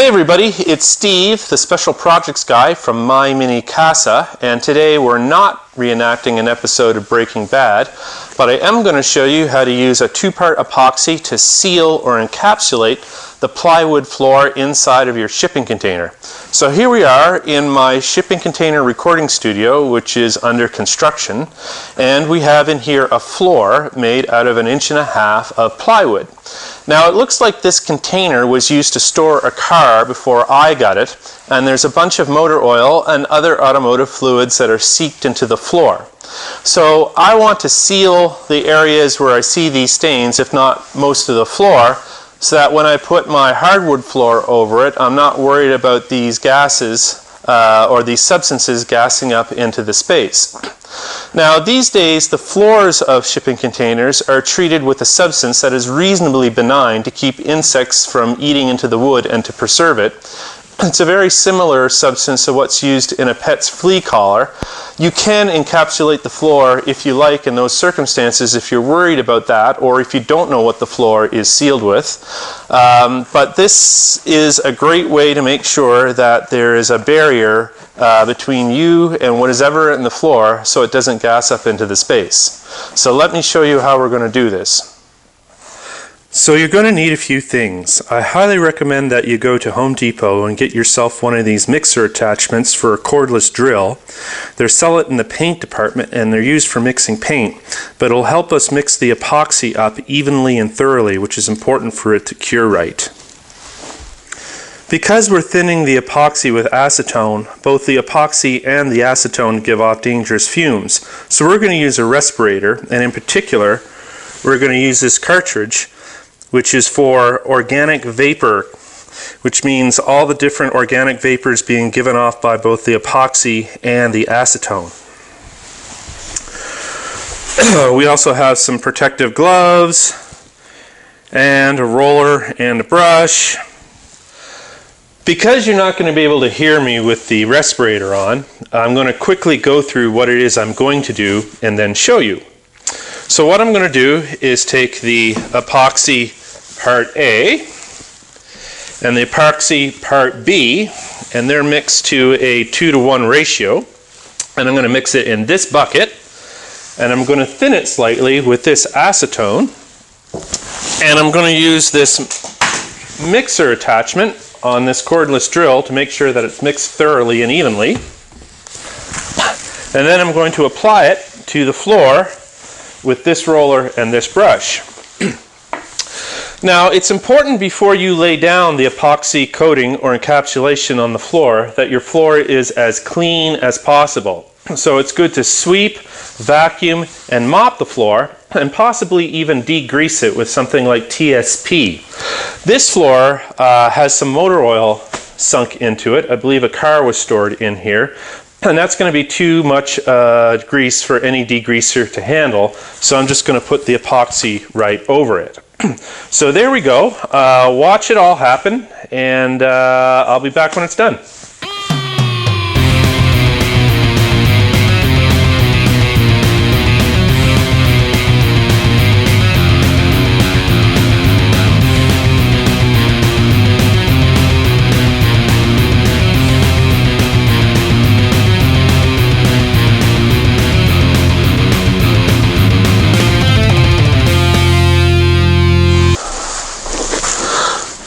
Hey everybody, it's Steve, the special projects guy from My Mini Casa, and today we're not reenacting an episode of Breaking Bad, but I am going to show you how to use a two-part epoxy to seal or encapsulate the plywood floor inside of your shipping container. So here we are in my shipping container recording studio, which is under construction, and we have in here a floor made out of 1.5 inches of plywood. Now it looks like this container was used to store a car before I got it, and there's a bunch of motor oil and other automotive fluids that are seeped into the floor. So I want to seal the areas where I see these stains, if not most of the floor, so that when I put my hardwood floor over it, I'm not worried about these gases or these substances gassing up into the space. Now these days the floors of shipping containers are treated with a substance that is reasonably benign to keep insects from eating into the wood and to preserve it. It's a very similar substance to what's used in a pet's flea collar. You can encapsulate the floor if you like in those circumstances if you're worried about that or if you don't know what the floor is sealed with. But this is a great way to make sure that there is a barrier between you and what is ever in the floor so it doesn't gas up into the space. So let me show you how we're going to do this. So you're going to need a few things. I highly recommend that you go to Home Depot and get yourself one of these mixer attachments for a cordless drill. They sell it in the paint department and they're used for mixing paint, but it'll help us mix the epoxy up evenly and thoroughly, which is important for it to cure right. Because we're thinning the epoxy with acetone, both the epoxy and the acetone give off dangerous fumes. So we're going to use a respirator, and in particular, we're going to use this cartridge, which is for organic vapor, which means all the different organic vapors being given off by both the epoxy and the acetone. We also have some protective gloves, and a roller and a brush. Because you're not going to be able to hear me with the respirator on, I'm going to quickly go through what it is I'm going to do and then show you. So what I'm going to do is take the epoxy part A and the epoxy part B, and they're mixed to a 2:1 ratio, and I'm going to mix it in this bucket, and I'm going to thin it slightly with this acetone, and I'm going to use this mixer attachment on this cordless drill to make sure that it's mixed thoroughly and evenly, and then I'm going to apply it to the floor with this roller and this brush. Now it's important before you lay down the epoxy coating or encapsulation on the floor that your floor is as clean as possible. So it's good to sweep, vacuum, and mop the floor, and possibly even degrease it with something like TSP. This floor has some motor oil sunk into it. I believe a car was stored in here. And that's going to be too much grease for any degreaser to handle, so I'm just going to put the epoxy right over it. So there we go. Watch it all happen, and I'll be back when it's done.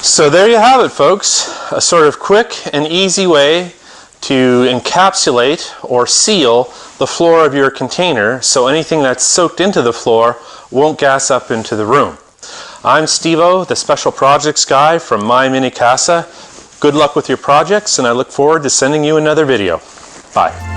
So there you have it, folks. A sort of quick and easy way to encapsulate or seal the floor of your container so anything that's soaked into the floor won't gas up into the room. I'm Steve-O, the special projects guy from My Mini Casa. Good luck with your projects, and I look forward to sending you another video. Bye.